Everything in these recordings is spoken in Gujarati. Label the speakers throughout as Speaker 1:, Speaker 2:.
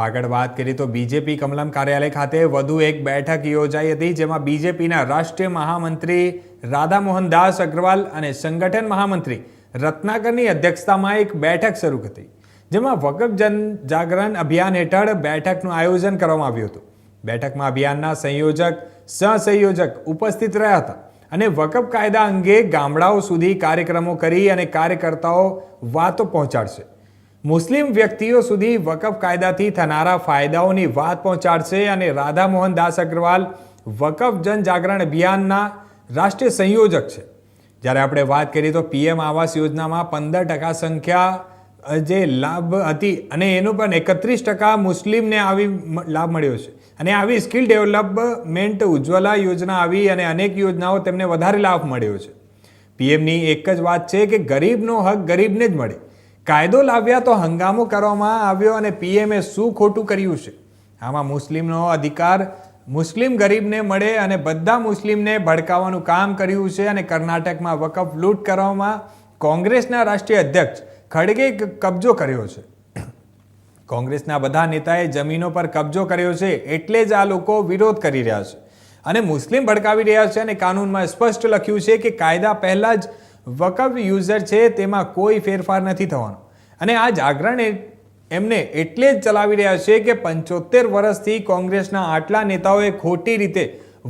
Speaker 1: આગળ વાત કરીએ તો બીજેપી કમલમ કાર્યાલય ખાતે વધુ એક બેઠક યોજાઈ હતી, જેમાં બીજેપીના રાષ્ટ્રીય મહામંત્રી રાધામોહન દાસ અગ્રવાલ અને સંગઠન મહામંત્રી રત્નાકરની અધ્યક્ષતામાં એક બેઠક શરૂ હતી, જેમાં વકફ જન જાગરણ અભિયાન હેઠળ બેઠકનું આયોજન કરવામાં આવ્યું હતું. બેઠકમાં અભિયાનના સંયોજક સહસંયોજક ઉપસ્થિત રહ્યા હતા અને વકફ કાયદા અંગે ગામડાઓ સુધી કાર્યક્રમો કરી અને કાર્યકર્તાઓ વાતો પહોંચાડશે. મુસ્લિમ વ્યક્તિઓ સુધી વકફ કાયદાથી થનારા ફાયદાઓની વાત પહોંચાડશે અને રાધામોહન દાસ અગ્રવાલ વકફ જન જાગરણ અભિયાનના રાષ્ટ્રીય સંયોજક છે. જ્યારે આપણે વાત કરીએ તો પીએમ આવાસ યોજનામાં 15% સંખ્યા જે લાભ હતી અને એનો પણ 31% મુસ્લિમને આવી લાભ મળ્યો છે. અને આવી સ્કિલ ડેવલપમેન્ટ ઉજ્જવલા યોજના આવી અને અનેક યોજનાઓ તેમને વધારે લાભ મળ્યો છે. પીએમની એક જ વાત છે કે ગરીબનો હક ગરીબને જ મળે. કાયદો લાવ્યા તો હંગામો કરવામાં આવ્યો અને પીએમએ શું ખોટું કર્યું છે? આમાં મુસ્લિમનો અધિકાર મુસ્લિમ ગરીબને મળે અને બધા મુસ્લિમને ભડકાવવાનું કામ કર્યું છે. અને કર્ણાટકમાં વકફ લૂંટ કરવામાં કોંગ્રેસના રાષ્ટ્રીય અધ્યક્ષ ખડગે કબજો કર્યો છે. કોંગ્રેસના બધા નેતાએ જમીનો પર કબજો કર્યો છે, એટલે જ આ લોકો વિરોધ કરી રહ્યા છે અને મુસ્લિમ ભડકાવી રહ્યા છે. અને કાનૂનમાં સ્પષ્ટ લખ્યું છે કે કાયદા પહેલા જ વકફ યુઝર છે, તેમાં કોઈ ફેરફાર નથી થવાનો. અને આ જાગરણ એમને એટલે જ ચલાવી રહ્યા છે કે 75 વર્ષથી કોંગ્રેસના આટલા નેતાઓએ ખોટી રીતે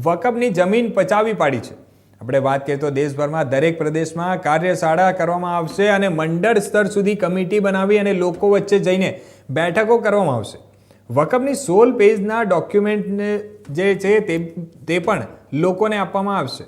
Speaker 1: વકફની જમીન પચાવી પાડી છે. આપણે વાત કરીએ તો દેશભરમાં દરેક પ્રદેશમાં કાર્યશાળા કરવામાં આવશે અને મંડળ સ્તર સુધી કમિટી બનાવી અને લોકો વચ્ચે જઈને બેઠકો કરવામાં આવશે. વકફની 16 પેજના ડોક્યુમેન્ટ જે છે તે પણ લોકોને આપવામાં આવશે.